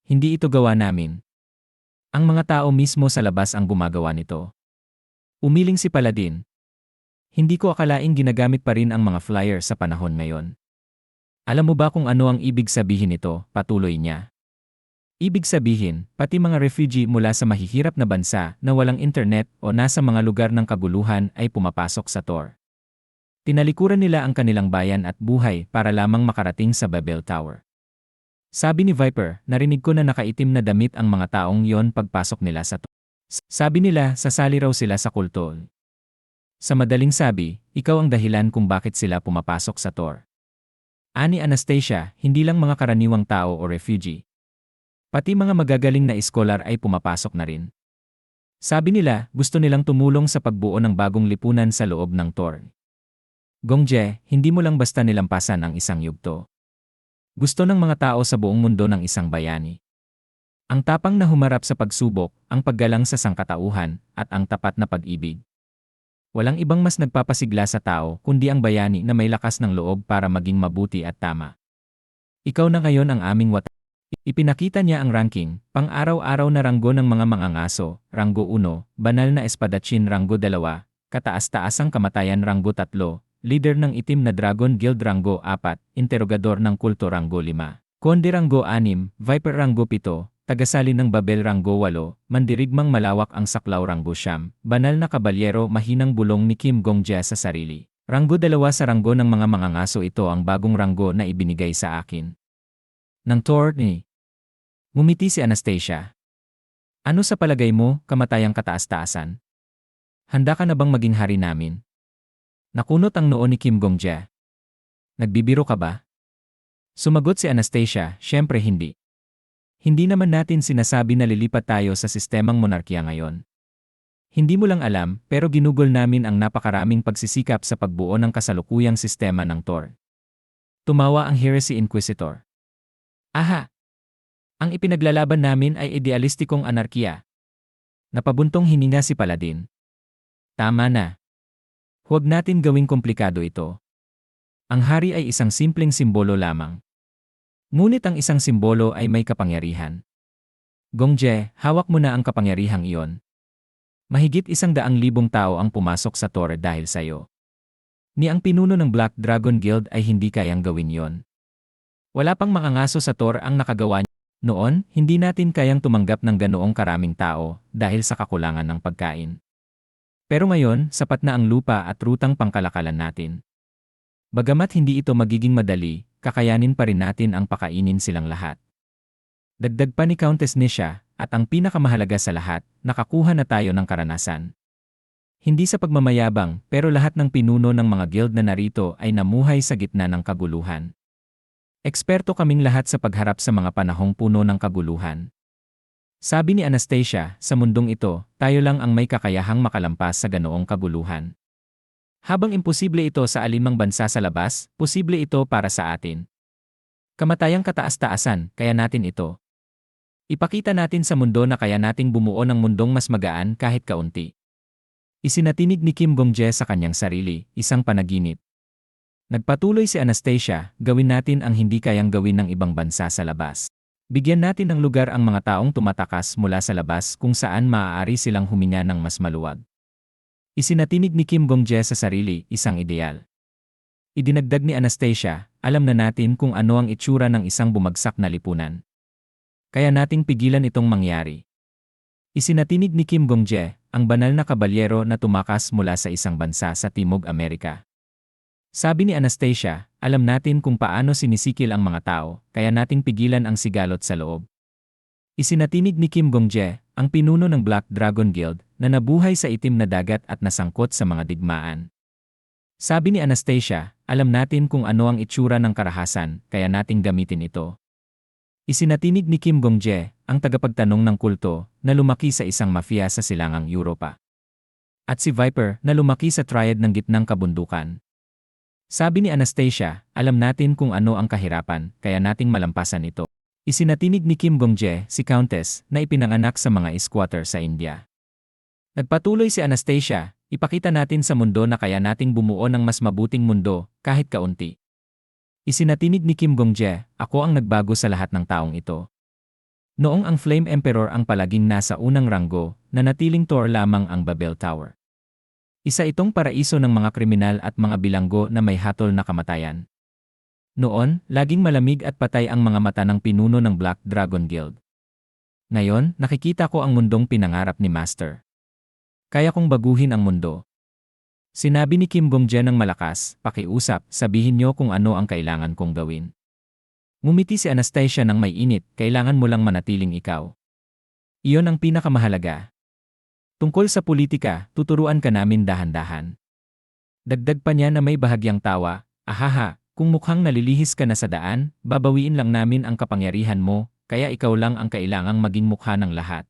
Hindi ito gawa namin. Ang mga tao mismo sa labas ang gumagawa nito. Umiling si Paladin. Hindi ko akalaing ginagamit pa rin ang mga flyer sa panahon ngayon. Alam mo ba kung ano ang ibig sabihin nito, patuloy niya. Ibig sabihin, pati mga refugee mula sa mahihirap na bansa na walang internet o nasa mga lugar ng kaguluhan ay pumapasok sa tour. Tinalikuran nila ang kanilang bayan at buhay para lamang makarating sa Babel Tower. Sabi ni Viper, narinig ko na nakaitim na damit ang mga taong yon pagpasok nila sa tour. Sabi nila, sasali raw sila sa kulto. Sa madaling sabi, ikaw ang dahilan kung bakit sila pumapasok sa tour. Ani Anastasia, hindi lang mga karaniwang tao o refugee. Pati mga magagaling na iskolar ay pumapasok na rin. Sabi nila, gusto nilang tumulong sa pagbuo ng bagong lipunan sa loob ng tour. Gong-jae, hindi mo lang basta nilampasan ang isang yugto. Gusto ng mga tao sa buong mundo ng isang bayani. Ang tapang na humarap sa pagsubok, ang paggalang sa sangkatauhan, at ang tapat na pag-ibig. Walang ibang mas nagpapasigla sa tao kundi ang bayani na may lakas ng loob para maging mabuti at tama. Ikaw na ngayon ang aming Ipinakita niya ang ranking, pang-araw-araw na ranggo ng mga mangangaso, ranggo 1, banal na espadachim ranggo 2, kataas-taasang kamatayan ranggo 3, leader ng itim na Dragon Guild ranggo 4, interogador ng kulto ranggo 5, konde ranggo 6, viper ranggo 7, tagasalin ng Babel ranggo 8, mandirigmang malawak ang saklaw ranggo 9, banal na kabalyero mahinang bulong ni Kim Gong-jae sa sarili. Ranggo 2 sa ranggo ng mga mangangaso ito ang bagong ranggo na ibinigay sa akin. Nang tour ni ngumiti si Anastasia. Ano sa palagay mo, kamatayang kataas-taasan? Handa ka na bang maging hari namin? Nakunot ang noo ni Kim Gong-jae. Nagbibiro ka ba? Sumagot si Anastasia, syempre hindi. Hindi naman natin sinasabi na lilipat tayo sa sistemang monarkiya ngayon. Hindi mo lang alam, pero ginugol namin ang napakaraming pagsisikap sa pagbuo ng kasalukuyang sistema ng tour. Tumawa ang Heresy Inquisitor. Aha! Ang ipinaglalaban namin ay idealistikong anarkiya. Napabuntong hininga si Paladin. Tama na. Huwag natin gawing komplikado ito. Ang hari ay isang simpleng simbolo lamang. Ngunit ang isang simbolo ay may kapangyarihan. Gong-jae, hawak mo na ang kapangyarihang iyon. Mahigit 100,000 tao ang pumasok sa tour dahil sa'yo. Ni ang pinuno ng Black Dragon Guild ay hindi kayang gawin yon. Wala pang mangangaso sa tour ang nakagawa niya. Noon, hindi natin kayang tumanggap ng ganoong karaming tao dahil sa kakulangan ng pagkain. Pero ngayon, sapat na ang lupa at rutang pangkalakalan natin. Bagamat hindi ito magiging madali, kakayanin pa rin natin ang pakainin silang lahat. Dagdag pa ni Countess Nisha, at ang pinakamahalaga sa lahat, nakakuha na tayo ng karanasan. Hindi sa pagmamayabang, pero lahat ng pinuno ng mga guild na narito ay namuhay sa gitna ng kaguluhan. Eksperto kaming lahat sa pagharap sa mga panahong puno ng kaguluhan. Sabi ni Anastasia, sa mundong ito, tayo lang ang may kakayahang makalampas sa ganoong kaguluhan. Habang imposible ito sa alinmang bansa sa labas, posible ito para sa atin. Kamatayang kataas-taasan, kaya natin ito. Ipakita natin sa mundo na kaya nating bumuo ng mundong mas magaan kahit kaunti. Isinatinig ni Kim Gong-jae sa kanyang sarili, isang panaginip. Nagpatuloy si Anastasia, gawin natin ang hindi kayang gawin ng ibang bansa sa labas. Bigyan natin ng lugar ang mga taong tumatakas mula sa labas kung saan maaari silang huminga ng mas maluwag. Isinatinig ni Kim Gong-jae sa sarili, isang ideal. Idinagdag ni Anastasia, alam na natin kung ano ang itsura ng isang bumagsak na lipunan. Kaya nating pigilan itong mangyari. Isinatinig ni Kim Gong-jae, ang banal na kabalyero na tumakas mula sa isang bansa sa Timog Amerika. Sabi ni Anastasia, alam natin kung paano sinisikil ang mga tao, kaya nating pigilan ang sigalot sa loob. Isinatinig ni Kim Gong-jae, ang pinuno ng Black Dragon Guild, na nabuhay sa itim na dagat at nasangkot sa mga digmaan. Sabi ni Anastasia, alam natin kung ano ang itsura ng karahasan, kaya nating gamitin ito. Isinatinig ni Kim Gong-je, ang tagapagtanong ng kulto, na lumaki sa isang mafia sa silangang Europa. At si Viper na lumaki sa triad ng gitnang kabundukan. Sabi ni Anastasia, alam natin kung ano ang kahirapan, kaya nating malampasan ito. Isinatinig ni Kim Gong-je, si Countess, na ipinanganak sa mga squatter sa India. Nagpatuloy si Anastasia, ipakita natin sa mundo na kaya nating bumuo ng mas mabuting mundo, kahit kaunti. Isinatinig ni Kim Gong-je, ako ang nagbago sa lahat ng taong ito. Noong ang Flame Emperor ang palaging nasa unang ranggo, nanatiling Thor lamang ang Babel Tower. Isa itong paraiso ng mga kriminal at mga bilanggo na may hatol na kamatayan. Noon, laging malamig at patay ang mga mata ng pinuno ng Black Dragon Guild. Ngayon, nakikita ko ang mundong pinangarap ni Master. Kaya kong baguhin ang mundo. Sinabi ni Kim Gong-je ng malakas, pakiusap, sabihin niyo kung ano ang kailangan kong gawin. Ngumiti si Anastasia ng may init, kailangan mo lang manatiling ikaw. Iyon ang pinakamahalaga. Tungkol sa politika, tuturuan ka namin dahan-dahan. Dagdag pa niya na may bahagyang tawa, ahaha, kung mukhang nalilihis ka na sa daan, babawiin lang namin ang kapangyarihan mo, kaya ikaw lang ang kailangang maging mukha ng lahat.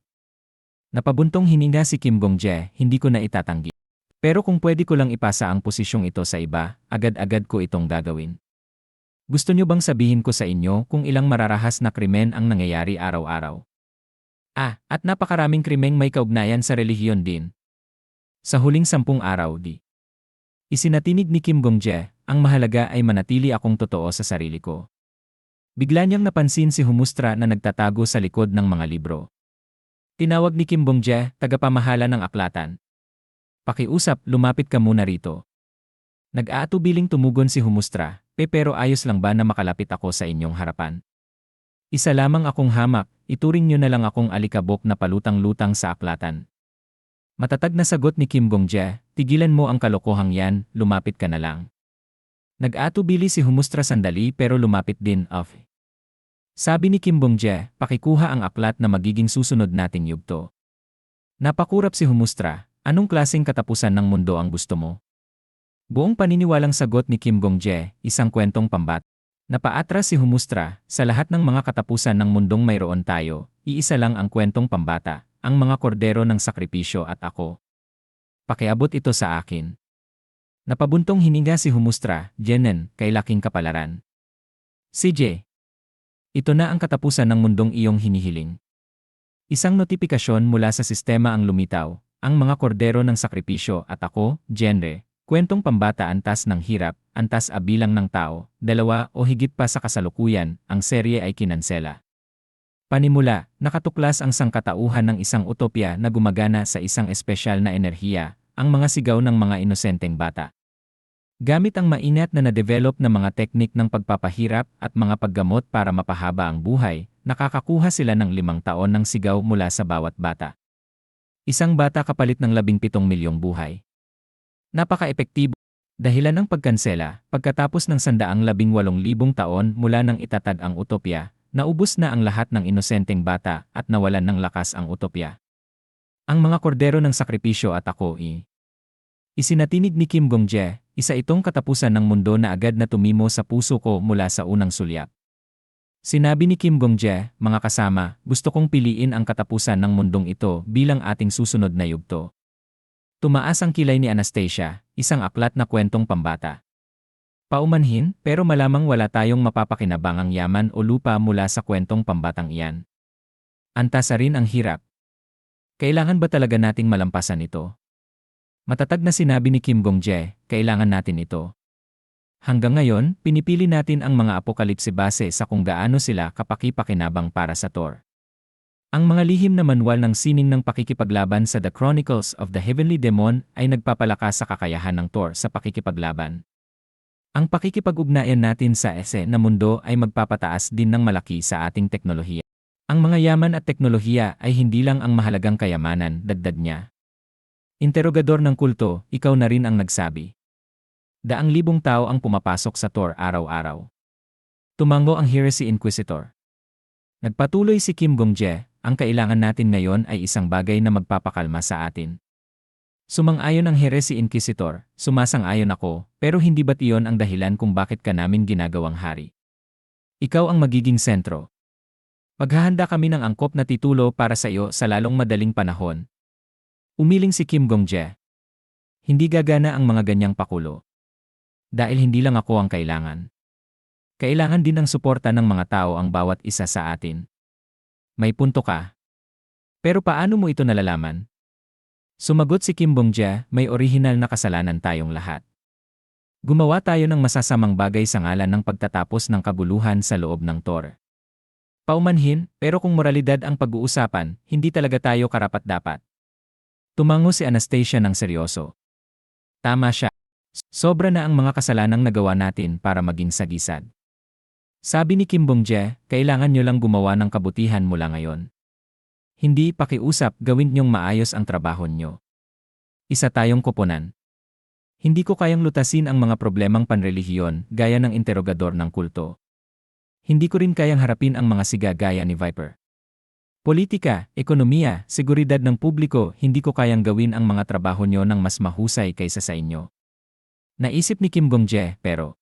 Napabuntong hininga si Kim Gong-je, hindi ko na itatanggi. Pero kung pwede ko lang ipasa ang posisyong ito sa iba, agad-agad ko itong gagawin. Gusto niyo bang sabihin ko sa inyo kung ilang mararahas na krimen ang nangyayari araw-araw? At napakaraming krimeng may kaugnayan sa relihiyon din. Sa huling 10 araw isinatinig ni Kim Gong-je, ang mahalaga ay manatili akong totoo sa sarili ko. Bigla niyang napansin si Humustra na nagtatago sa likod ng mga libro. Tinawag ni Kim Gong-je, tagapamahala ng aklatan. Pakiusap, lumapit ka muna rito. Nag-aatubiling tumugon si Humustra, pero ayos lang ba na makalapit ako sa inyong harapan? Isa lamang akong hamak, ituring niyo na lang akong alikabok na palutang-lutang sa aklatan. Matatag na sagot ni Kim Gong-je, tigilan mo ang kalokohang yan, lumapit ka na lang. Nag-atubili si Humustra sandali pero lumapit din, Sabi ni Kim Gong-je, pakikuha ang aklat na magiging susunod nating yugto. Napakurap si Humustra, anong klaseng katapusan ng mundo ang gusto mo? Buong paniniwalang sagot ni Kim Gong-je, isang kwentong pambat. Napaatras si Humustra, sa lahat ng mga katapusan ng mundong mayroon tayo, iisa lang ang kwentong pambata, ang mga kordero ng sakripisyo at ako. Pakiabot ito sa akin. Napabuntong hininga si Humustra, Jenen, kay laking kapalaran. CJ. Ito na ang katapusan ng mundong iyong hinihiling. Isang notifikasyon mula sa sistema ang lumitaw, ang mga kordero ng sakripisyo at ako, genre, kwentong pambata antas ng hirap, antas bilang ng tao, 2 o higit pa sa kasalukuyan, ang serye ay kinansela. Panimula, nakatuklas ang sangkatauhan ng isang utopya na gumagana sa isang espesyal na enerhiya, ang mga sigaw ng mga inosenteng bata. Gamit ang maingat na na-develop na mga teknik ng pagpapahirap at mga paggamot para mapahaba ang buhay, nakakakuha sila ng 5 taon ng sigaw mula sa bawat bata. Isang bata kapalit ng 17 milyong buhay. Napaka-epektibo. Dahilan ng pagkansela, pagkatapos ng 118,000 taon mula nang itatag ang utopya, naubos na ang lahat ng inosenteng bata at nawalan ng lakas ang utopya. Ang mga kordero ng sakripisyo at ako isinatinig ni Kim Gong-je, isa itong katapusan ng mundo na agad na tumimo sa puso ko mula sa unang sulyap. Sinabi ni Kim Gong-je, mga kasama, gusto kong piliin ang katapusan ng mundong ito bilang ating susunod na yugto. Tumaas ang kilay ni Anastasia, isang aklat na kwentong pambata. Paumanhin, pero malamang wala tayong mapapakinabangang yaman o lupa mula sa kwentong pambatang iyan. Antasa rin ang hirap. Kailangan ba talaga nating malampasan ito? Matatag na sinabi ni Kim Gong-je, kailangan natin ito. Hanggang ngayon, pinipili natin ang mga apokalipse base sa kung gaano sila kapaki-pakinabang para sa Thor. Ang mga lihim na manual ng sining ng pakikipaglaban sa The Chronicles of the Heavenly Demon ay nagpapalakas sa kakayahan ng Thor sa pakikipaglaban. Ang pakikipag-ugnayan natin sa na mundo ay magpapataas din ng malaki sa ating teknolohiya. Ang mga yaman at teknolohiya ay hindi lang ang mahalagang kayamanan, dagdag niya. Interogador ng kulto, ikaw na rin ang nagsabi. Daang libong tao ang pumapasok sa Thor araw-araw. Tumango ang Heresy Inquisitor. Nagpatuloy si Kim Gong-je, ang kailangan natin ngayon ay isang bagay na magpapakalma sa atin. Sumang-ayon ang Heresy Inquisitor, sumasang-ayon ako, pero hindi ba't iyon ang dahilan kung bakit ka namin ginagawang hari? Ikaw ang magiging sentro. Paghahanda kami ng angkop na titulo para sa iyo sa lalong madaling panahon. Umiling si Kim Gong-jae. Hindi gagana ang mga ganyang pakulo. Dahil hindi lang ako ang kailangan. Kailangan din ang suporta ng mga tao ang bawat isa sa atin. May punto ka. Pero paano mo ito nalalaman? Sumagot si Kim Gong-jae, may orihinal na kasalanan tayong lahat. Gumawa tayo ng masasamang bagay sa ngalan ng pagtatapos ng kabuluhan sa loob ng Tor. Paumanhin, pero kung moralidad ang pag-uusapan, hindi talaga tayo karapat-dapat. Tumango si Anastasia ng seryoso. Tama siya. Sobra na ang mga kasalanang nagawa natin para maging sagisad. Sabi ni Kim Gong-jae, kailangan nyo lang gumawa ng kabutihan mula ngayon. Hindi pakiusap, gawin nyong maayos ang trabaho nyo. Isa tayong koponan. Hindi ko kayang lutasin ang mga problemang panrelihiyon gaya ng interogador ng kulto. Hindi ko rin kayang harapin ang mga siga gaya ni Viper. Politika, ekonomiya, seguridad ng publiko, hindi ko kayang gawin ang mga trabaho nyo ng mas mahusay kaysa sa inyo. Naisip ni Kim Gong-jae, pero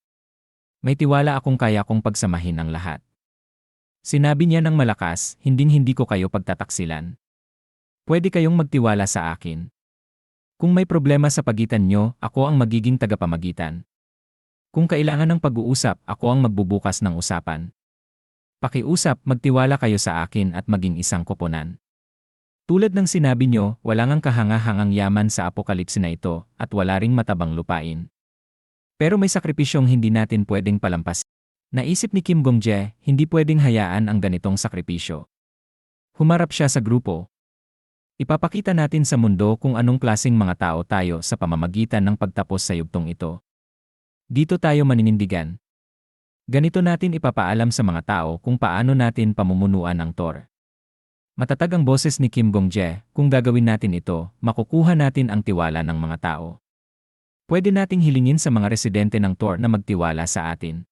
may tiwala akong kaya kong pagsamahin ang lahat. Sinabi niya ng malakas, hindi ko kayo pagtataksilan. Pwede kayong magtiwala sa akin. Kung may problema sa pagitan nyo, ako ang magiging tagapamagitan. Kung kailangan ng pag-uusap, ako ang magbubukas ng usapan. Pakiusap, magtiwala kayo sa akin at maging isang koponan. Tulad ng sinabi nyo, wala ngang kahanga-hangang yaman sa apokalipsi na ito at wala ring matabang lupain. Pero may sakripisyong hindi natin pwedeng palampasin. Naisip ni Kim Gong-jae, hindi pwedeng hayaan ang ganitong sakripisyo. Humarap siya sa grupo. Ipapakita natin sa mundo kung anong klaseng mga tao tayo sa pamamagitan ng pagtapos sa yugtong ito. Dito tayo maninindigan. Ganito natin ipapaalam sa mga tao kung paano natin pamumunuan ang Tor. Matatag ang boses ni Kim Gong-jae, kung gagawin natin ito, makukuha natin ang tiwala ng mga tao. Pwede nating hilingin sa mga residente ng Tor na magtiwala sa atin.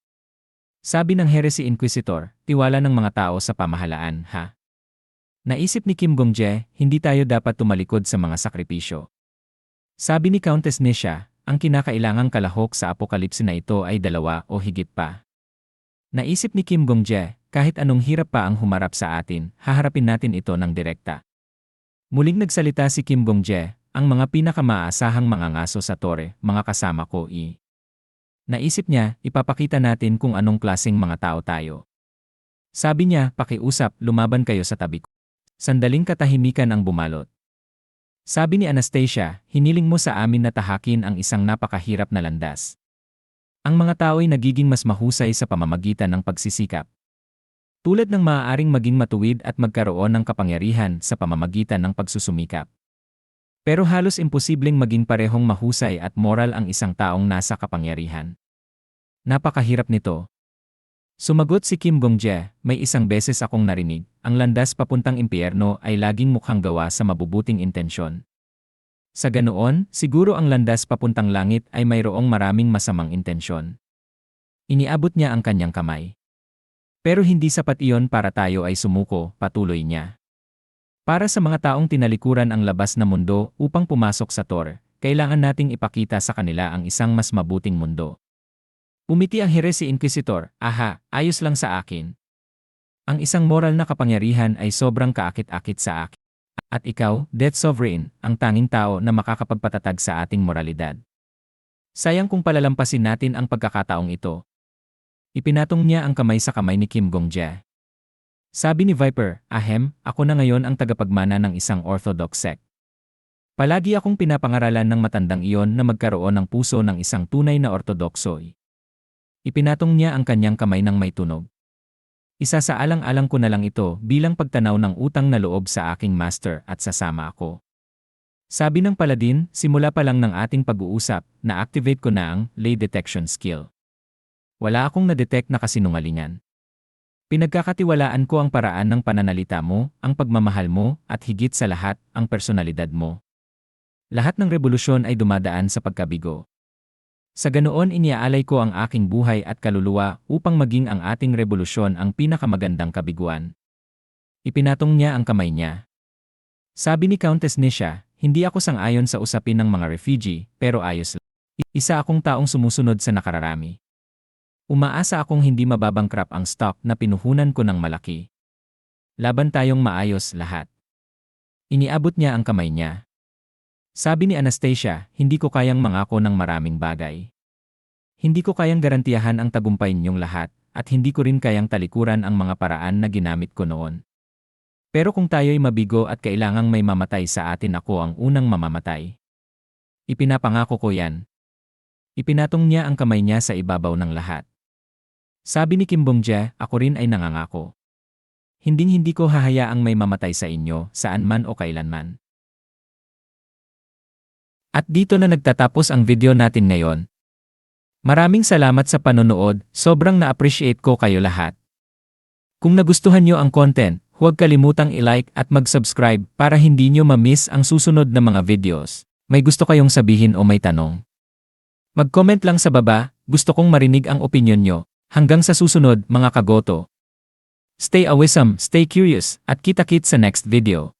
Sabi ng Heresy Inquisitor, tiwala ng mga tao sa pamahalaan, ha? Naisip ni Kim Gong-jae, hindi tayo dapat tumalikod sa mga sakripisyo. Sabi ni Countess Nisha, ang kinakailangang kalahok sa apokalipsi na ito ay 2 o higit pa. Naisip ni Kim Gong-jae, kahit anong hirap pa ang humarap sa atin, haharapin natin ito ng direkta. Muling nagsalita si Kim Gong-jae, ang mga pinakamaasahang mga ngaso sa Tore, mga kasama ko Naisip niya, ipapakita natin kung anong klaseng mga tao tayo. Sabi niya, pakiusap, lumaban kayo sa tabi ko. Sandaling katahimikan ang bumalot. Sabi ni Anastasia, hiniling mo sa amin na tahakin ang isang napakahirap na landas. Ang mga tao ay nagiging mas mahusay sa pamamagitan ng pagsisikap. Tulad ng maaaring maging matuwid at magkaroon ng kapangyarihan sa pamamagitan ng pagsusumikap. Pero halos imposibleng maging parehong mahusay at moral ang isang taong nasa kapangyarihan. Napakahirap nito. Sumagot si Kim Gong-jae, may isang beses akong narinig, ang landas papuntang impyerno ay laging mukhang gawa sa mabubuting intensyon. Sa ganoon, siguro ang landas papuntang langit ay mayroong maraming masamang intensyon. Iniabot niya ang kanyang kamay. Pero hindi sapat iyon para tayo ay sumuko, patuloy niya. Para sa mga taong tinalikuran ang labas na mundo upang pumasok sa Tor, kailangan nating ipakita sa kanila ang isang mas mabuting mundo. Umiti ang Heresy Inquisitor, aha, ayos lang sa akin. Ang isang moral na kapangyarihan ay sobrang kaakit-akit sa akin. At ikaw, Death Sovereign, ang tanging tao na makakapagpatatag sa ating moralidad. Sayang kung palalampasin natin ang pagkakataong ito. Ipinatong niya ang kamay sa kamay ni Kim Gong-jae. Sabi ni Viper, ahem, ako na ngayon ang tagapagmana ng isang Orthodox sect. Palagi akong pinapangaralan ng matandang iyon na magkaroon ng puso ng isang tunay na Ortodokso. Ipinatong niya ang kanyang kamay ng may tunog. Isa sa alang-alang ko na lang ito bilang pagtanaw ng utang na loob sa aking master at sasama ako. Sabi ng paladin, simula pa lang ng ating pag-uusap, na-activate ko na ang lay detection skill. Wala akong na-detect na kasinungalingan. Pinagkakatiwalaan ko ang paraan ng pananalita mo, ang pagmamahal mo, at higit sa lahat, ang personalidad mo. Lahat ng revolusyon ay dumadaan sa pagkabigo. Sa ganoon iniaalay ko ang aking buhay at kaluluwa upang maging ang ating revolusyon ang pinakamagandang kabiguan. Ipinatong niya ang kamay niya. Sabi ni Countess Nisha, hindi ako sang-ayon sa usapin ng mga refugee, pero ayos lang. Isa akong taong sumusunod sa nakararami. Umaasa akong hindi mababangkrap ang stock na pinuhunan ko ng malaki. Laban tayong maayos lahat. Iniabot niya ang kamay niya. Sabi ni Anastasia, hindi ko kayang mangako ng maraming bagay. Hindi ko kayang garantiyahan ang tagumpay ninyong lahat, at hindi ko rin kayang talikuran ang mga paraan na ginamit ko noon. Pero kung tayo'y mabigo at kailangang may mamatay sa atin, ako ang unang mamamatay. Ipinapangako ko yan. Ipinatong niya ang kamay niya sa ibabaw ng lahat. Sabi ni Kim Bong-jae, ako rin ay nangangako. Hinding-hindi ko hahayaang may mamatay sa inyo, saan man o kailanman. At dito na nagtatapos ang video natin ngayon. Maraming salamat sa panonood, sobrang na-appreciate ko kayo lahat. Kung nagustuhan nyo ang content, huwag kalimutang i-like at mag-subscribe para hindi nyo ma-miss ang susunod na mga videos. May gusto kayong sabihin o may tanong? Mag-comment lang sa baba, gusto kong marinig ang opinyon nyo. Hanggang sa susunod mga kagoto. Stay awesome, stay curious, at kita-kits sa next video.